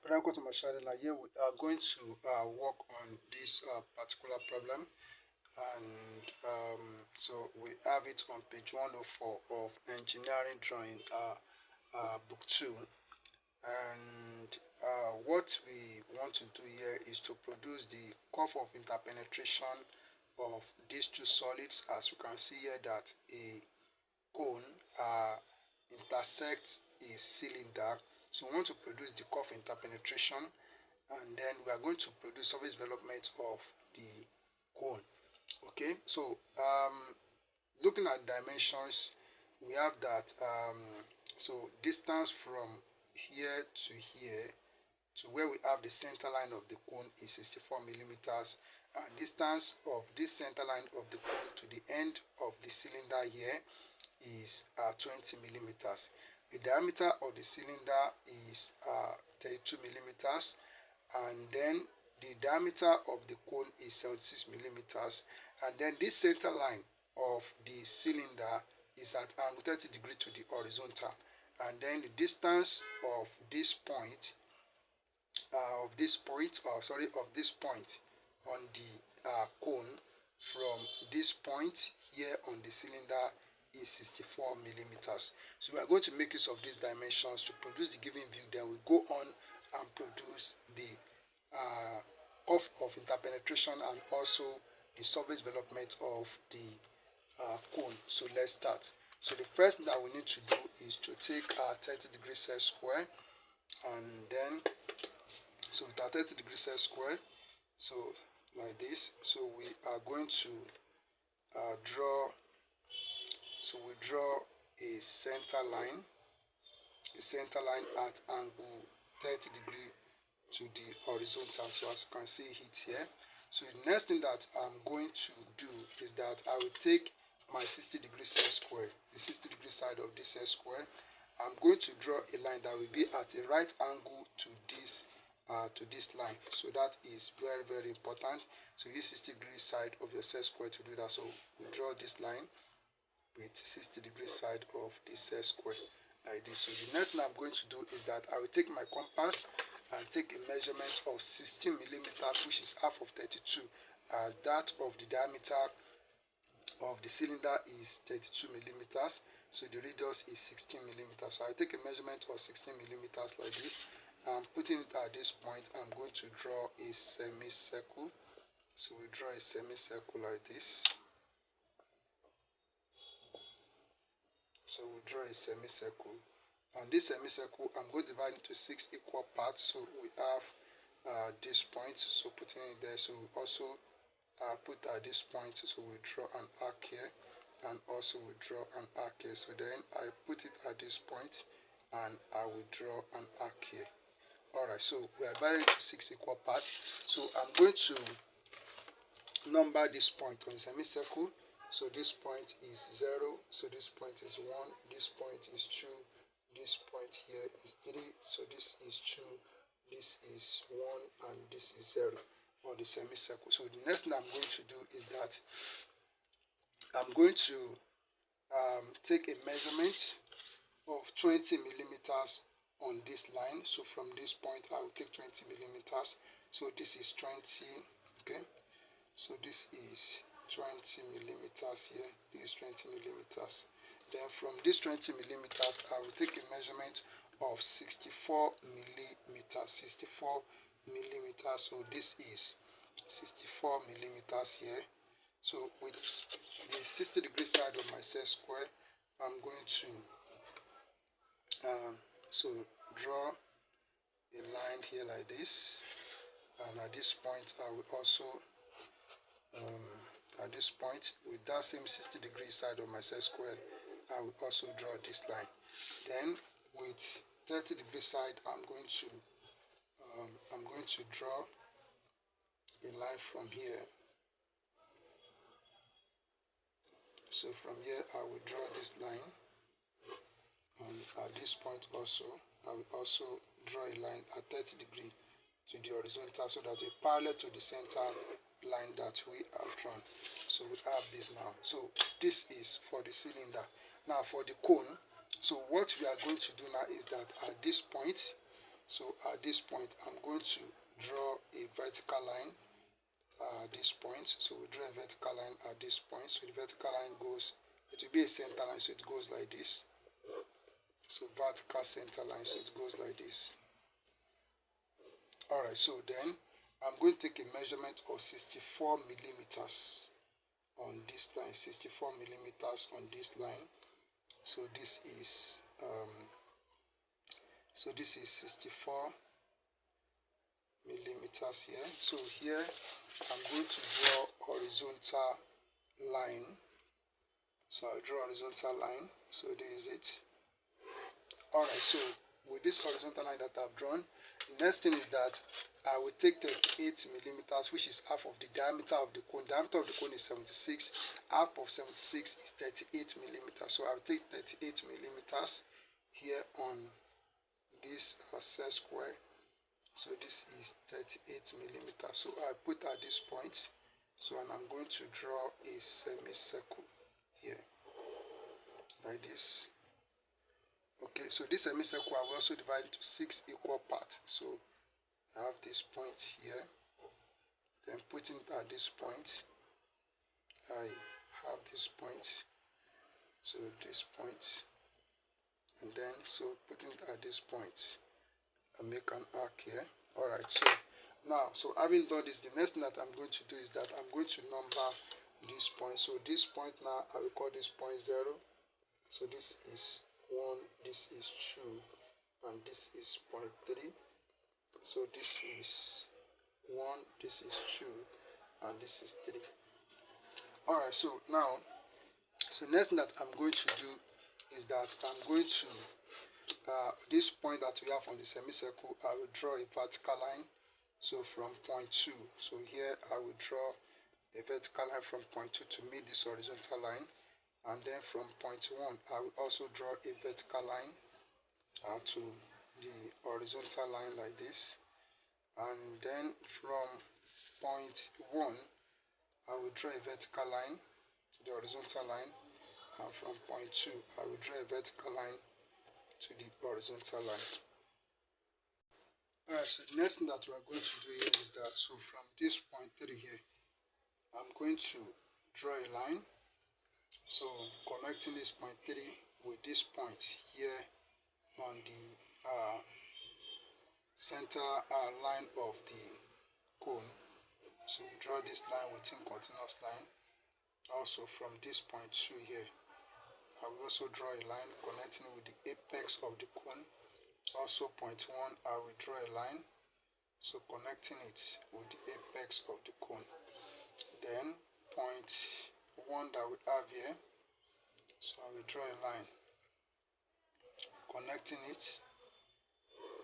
Welcome to my channel. Here we are going to work on this particular problem, and so we have it on page 104 of engineering drawing book 2. And what we want to do here is to produce the curve of interpenetration of these two solids. As you can see here that a cone intersects a cylinder, so we want to produce the curve interpenetration, and then we are going to produce surface development of the cone. Okay, so looking at dimensions, we have that so distance from here to here to where we have the center line of the cone is 64 millimeters, and distance of this center line of the cone to the end of the cylinder here is 20 millimeters. The diameter of the cylinder is 32 millimeters, and then the diameter of the cone is 76 millimeters, and then this center line of the cylinder is at angle 30 degrees to the horizontal, and then the distance of this point of this point on the cone from this point here on the cylinder is 64 millimeters. So we are going to make use of these dimensions to produce the given view. Then we go on and produce the curve of interpenetration and also the surface development of the cone. So let's start. So the first thing that we need to do is to take our 30 degrees set square, and then so with our 30 degrees set square, so like this, so we are going to draw. So we draw a center line at angle 30 degrees to the horizontal. So as you can see it here. So the next thing that I'm going to do is that I will take my 60 degrees set square, the 60 degree side of this set square. I'm going to draw a line that will be at a right angle to this line. So that is very, very important. So use 60 degree side of your set square to do that. So we draw this line with 60 degree side of the set square like this. So the next thing I'm going to do is that I will take my compass and take a measurement of 16 millimeters, which is half of 32, as that of the diameter of the cylinder is 32 millimeters. So the radius is 16 millimeters. So I take a measurement of 16 millimeters like this. I'm putting it at this point. I'm going to draw a semicircle. So we draw a semicircle like this. So we draw a semicircle, and this semicircle I'm going to divide into 6 equal parts. So we have this point, so putting it there. So we also put at this point, so we draw an arc here, and also we draw an arc here. So then I put it at this point, and I will draw an arc here. Alright, so we are dividing into 6 equal parts. So I'm going to number this point on semicircle. So this point is 0, so this point is 1, this point is 2, this point here is 3, so this is 2, this is 1, and this is 0 on the semicircle. So the next thing I'm going to do is that I'm going to take a measurement of 20 millimeters on this line. So from this point I will take 20 millimeters. So this is 20, okay, so this is 20 millimeters here, this is 20 millimeters. Then from this 20 millimeters I will take a measurement of 64 millimeters. So this is 64 millimeters here. So with the 60 degree side of my set square, I'm going to so draw a line here like this, and at this point I will also at this point, with that same 60 degree side of my set square, I will also draw this line. Then with 30 degree side, I'm going to draw a line from here. So from here I will draw this line, and at this point also I will also draw a line at 30 degree to the horizontal, so that a parallel to the center line that we have drawn. So we have this now. So this is for the cylinder. Now for the cone, so what we are going to do now is that at this point So at this point, I'm going to draw a vertical line at this point. So we draw a vertical line at this point. So the vertical line goes, it will be a center line, so it goes like this. So vertical center line, so it goes like this. Alright, so then I'm going to take a measurement of 64 millimeters on this line, 64 millimeters on this line. So this is 64 millimeters here. So here I'm going to draw horizontal line. So I draw horizontal line. So this is it. Alright, so with this horizontal line that I've drawn, the next thing is that I will take 38 millimeters, which is half of the diameter of the cone. The diameter of the cone is 76. Half of 76 is 38 millimeters. So I'll take 38 millimeters here on this set square. So this is 38 millimeters. So I put at this point. So and I'm going to draw a semicircle here like this. Okay, so this semicircle I will also divide into 6 equal parts. So I have this point here, then putting at this point, I have this point, so this point, and then so putting at this point, I make an arc here. Alright, so now, so having done this, the next thing that I'm going to do is that I'm going to number this point. So this point now, I will call this point 0. So this is 1, this is 2, and this is point 3. So this is 1, this is 2, and this is 3. Alright, so now, so next thing that I'm going to do is that I'm going to, this point that we have on the semicircle, I will draw a vertical line. So from point 2, so here I will draw a vertical line from point 2 to meet this horizontal line. And then from point 1, I will also draw a vertical line to the horizontal line like this. And then from point 1, I will draw a vertical line to the horizontal line, and from point 2, I will draw a vertical line to the horizontal line. Alright, so the next thing that we are going to do here is that, so from this point 3 here, I'm going to draw a line. So connecting this point 3 with this point here on the center line of the cone. So we draw this line within continuous line. Also from this point 2 here, I will also draw a line connecting with the apex of the cone. Also point 1, I will draw a line, so connecting it with the apex of the cone. Then point 1 that we have here, so I will draw a line connecting it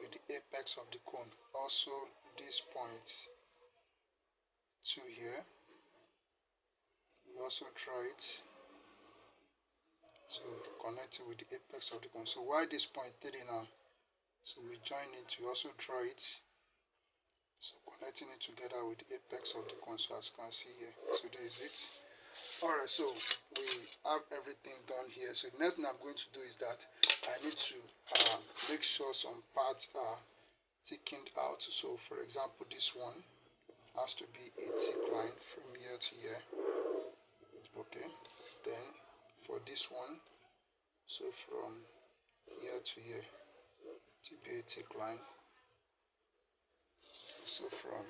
with the apex of the cone. Also this point 2 here, we also draw it, so connect it with the apex of the cone. So why this point 3 now? So we join it, we also draw it, so connecting it together with the apex of the cone, so as you can see here. So there is it. Alright, so we have everything done here. So the next thing I'm going to do is that I need to make sure some parts are thickened out. So for example, this one has to be a thick line from here to here. Okay, then for this one, so from here to here, to be a thick line. So from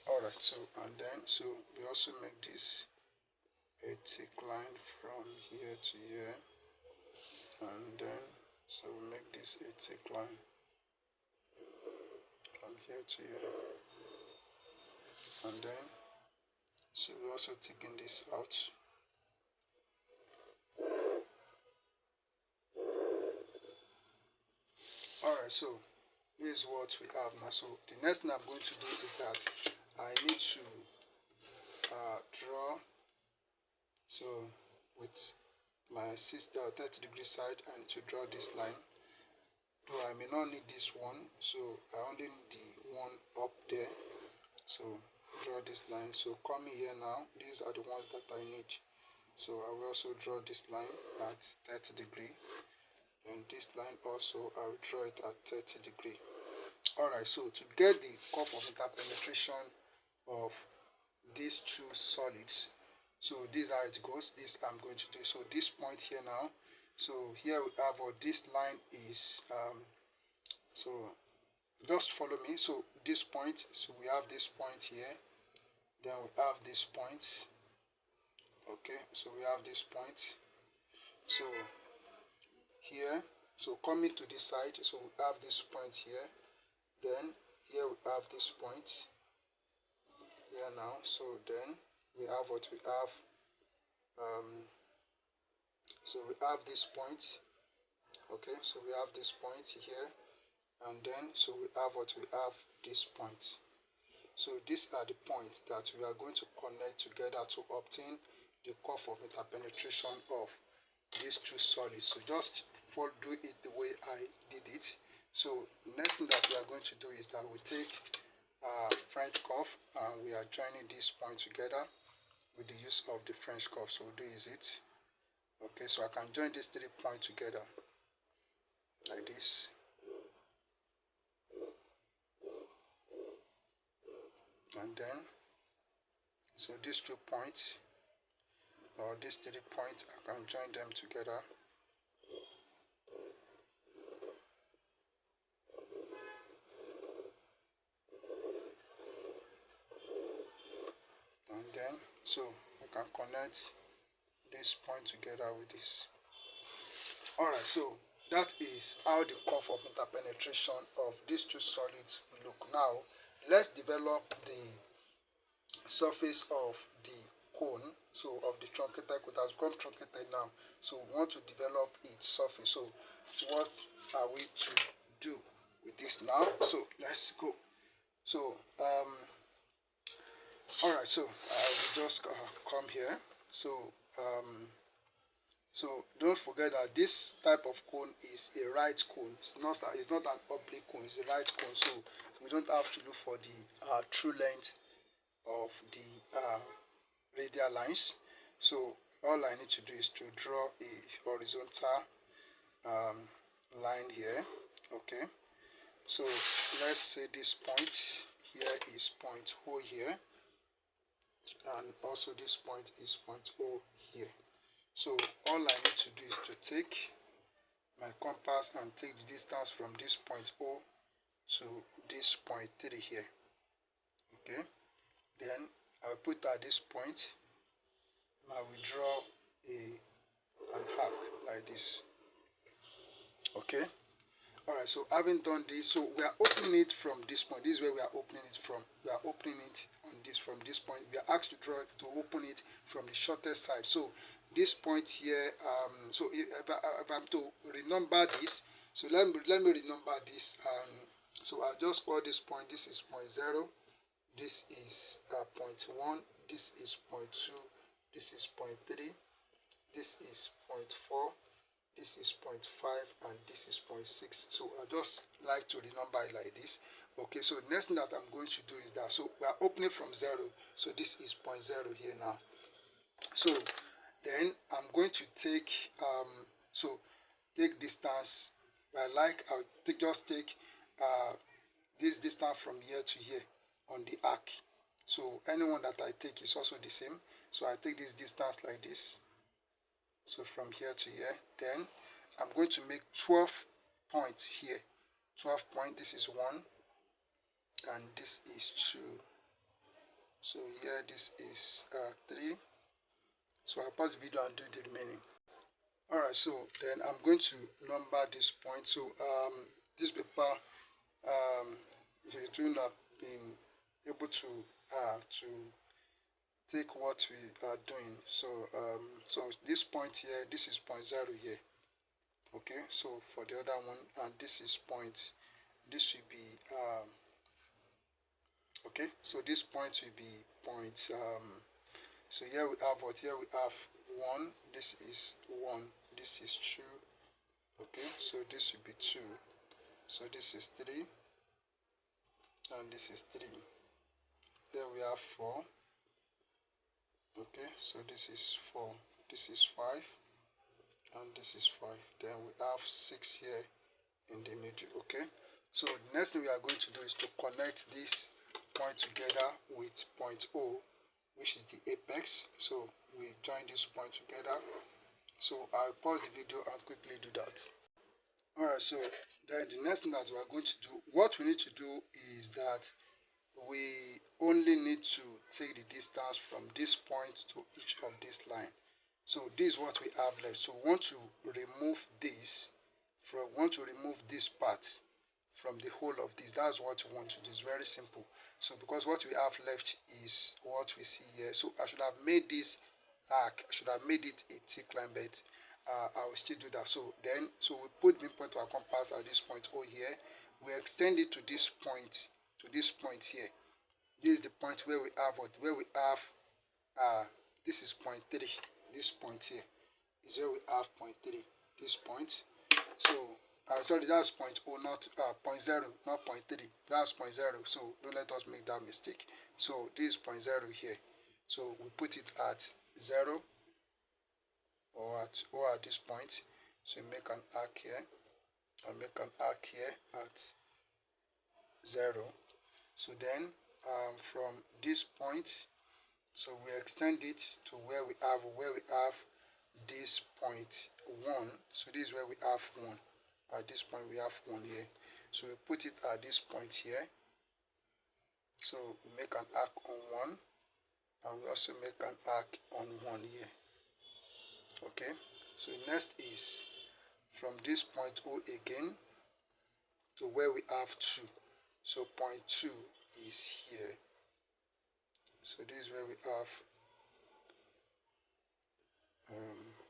alright, so and then so we also make this a thick line from here to here, and then so we make this a thick line from here to here, and then so we also thicken this out. Alright, so this is what we have now. So the next thing I'm going to do is that I need to draw, so with my 30-degree side, I need to draw this line. Though I may not need this one, so I only need the one up there. So draw this line. So coming here now, these are the ones that I need. So I will also draw this line at 30°, and this line also I will draw it at 30°. Alright, so to get the curve of interpenetration of these two solids, so this is how it goes. This I'm going to do. So this point here now, so here we have, or this line is so just follow me. So this point, so we have this point here, then we have this point. Okay, so we have this point. So here, so coming to this side, so we have this point here, then here we have this point here now. So then we have what we have. So we have this point. Okay, so we have this point here, and then so we have what we have, this point. So these are the points that we are going to connect together to obtain the curve of interpenetration of these two solids. So just do it the way I did it. So next thing that we are going to do is that we take French curve and we are joining this point together with the use of the French curve. So this is it. Okay, so I can join these 3 points together like this. And then, so these 2 points, or these 3 points, I can join them together. And then, so I can connect this point together with this. Alright, so that is how the curve of interpenetration of these two solids look. Now, let's develop the surface of the cone, so of the truncated cone. It has become truncated now, so we want to develop its surface. So what are we to do with this now? So let's go. So all right, so I will just come here. So so don't forget that this type of cone is a right cone. It's not an oblique cone, it's a right cone. So we don't have to look for the true length of the radial lines. So all I need to do is to draw a horizontal line here. Okay, so let's say this point here is point O here, and also this point is point O here. So all I need to do is to take my compass and take the distance from this point O to this point 3 here. Okay, then I'll put at this point, I will draw an arc like this. Okay, all right, so having done this, so we are opening it from this point. This is where we are opening it from. We are opening it on this, from this point. We are asked to draw to open it from the shortest side. So this point here, so if I'm to renumber this, so let me renumber this. So I'll just call this point, this is point 0, this is point 1, this is point 2, this is point 3, this is point 4, this is point 5, and this is point 6. So I just like to renumber it like this. Okay, so the next thing that I'm going to do is that, so we are opening from 0, so this is point 0 here now. So then I'm going to take take distance. If I like, I'll just take this distance from here to here on the arc. So anyone that I take is also the same. So I take this distance like this. So from here to here, then I'm going to make 12 points here. 12 points, this is 1, and this is 2. So here this is 3. So I'll pause the video and do the remaining. Alright, so then I'm going to number this point. So this paper, it will not been able to take what we are doing. So so this point here, this is point 0 here. Okay, so for the other one, and this is point, this will be okay, so this point will be point so here we have what, here we have 1, this is 1, this is 2. Okay, so this will be 2, so this is 3, and this is 3. here we have 4. Okay, so this is 4, this is 5, and this is 5. Then we have 6 here in the middle. Okay, so the next thing we are going to do is to connect this point together with point O, which is the apex. So we join this point together. So I'll pause the video and quickly do that. Alright, so then the next thing that we are going to do, what we need to do is that we only need to take the distance from this point to each of this line. So this is what we have left. So we want to remove this part from the whole of this. That's what we want to do. It's very simple. So because what we have left is what we see here. So I should have made this arc, I should have made it a thick line, but I will still do that. So we put midpoint of our compass at this point O here. We extend it to this point here. This is the point where we have this is point 3. This point here is where we have point 3. This point. So sorry, that's point O, not point 0, not point 3. That's point 0. So don't let us make that mistake. So this is point 0 here. So we put it at 0 or at this point. So make an arc here and make an arc here at 0. So then from this point, so we extend it to where we have this point 1. So this is where we have 1. At this point we have 1 here. So we put it at this point here. So we make an arc on 1, and we also make an arc on 1 here. Okay, so next is from this point O again to where we have 2. So point 2 is here. So this is where we have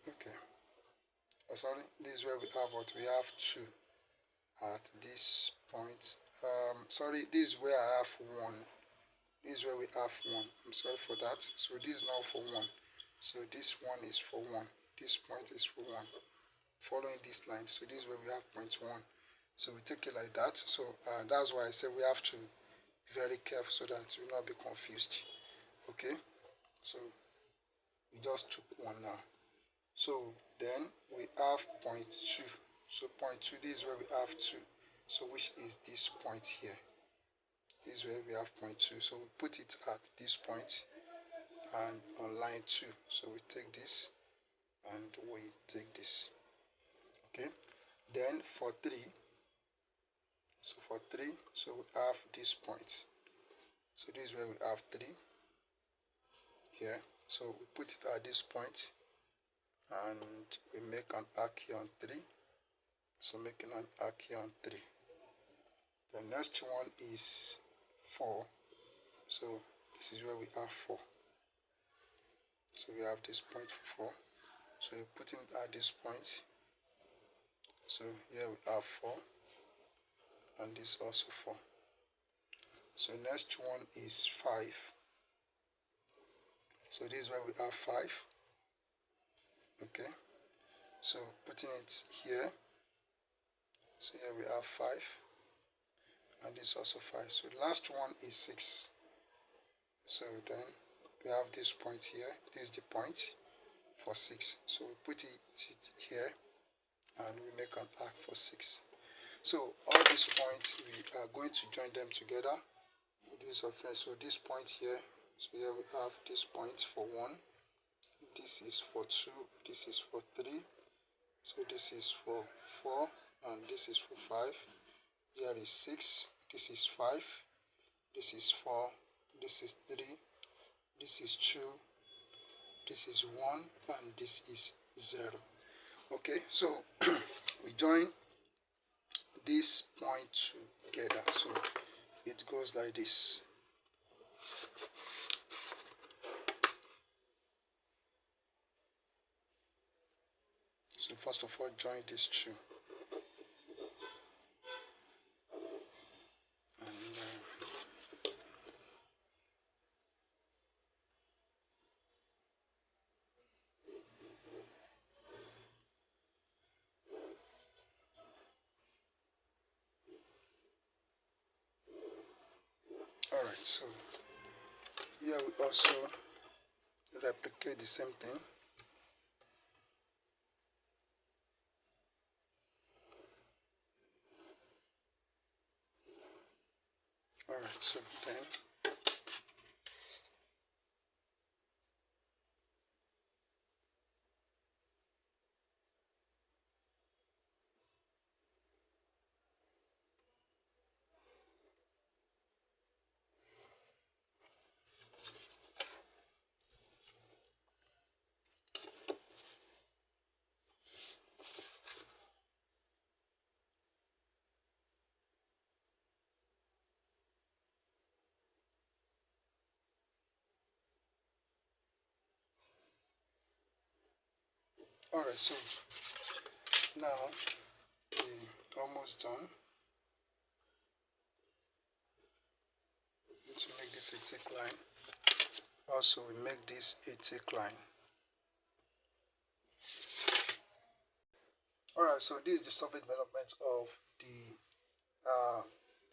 okay, sorry, this is where we have what we have 2 at this point. Sorry, this is where I have 1. This is where we have 1. I'm sorry for that. So this is now for 1. So this one is for 1. This point is for 1. Following this line. So this is where we have point 1. So we take it like that. So that's why I said we have to be very careful so that we will not be confused. Okay. So we just took 1 now. So then we have point 2. So point 2, this is where we have 2. So which is this point here. This is where we have point 2. So we put it at this point and on line 2. So we take this and we take this. Okay. Then for 3, so for 3, so we have this point. So this is where we have 3 here. So we put it at this point and we make an arc here on 3. So making an arc here on 3. The next one is 4. So this is where we have 4. So we have this point for 4. So we put it at this point. So here we have 4. And this also 4. So next one is 5. So this is where we have 5. Okay. So putting it here. So here we have 5. And this also 5. So the last one is 6. So then we have this point here. This is the point for 6. So we put it here and we make an arc for 6. So all these points, we are going to join them together. So this point here, so here we have this point for 1. This is for 2. This is for 3. So this is for 4. And this is for 5. Here is 6. This is 5. This is 4. This is 3. This is 2. This is 1. And this is 0. Okay, so we join this point together. So it goes like this. So first of all, join these two. Alright, so here we also replicate the same thing. Alright, so then alright, so now we're almost done. Need to make this a thick line. Also, we make this a thick line. Alright, so this is the surface development of the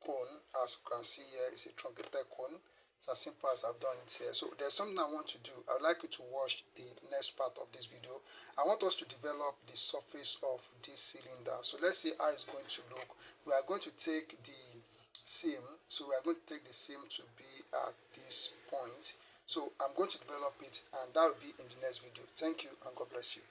cone. As you can see here, it's a truncated cone. It's as simple as I've done it here. So there's something I want to do. I'd like you to watch the next part of this video. I want us to develop the surface of this cylinder. So let's see how it's going to look. We are going to take the seam. So we are going to take the seam to be at this point. So I'm going to develop it, and that will be in the next video. Thank you, and God bless you.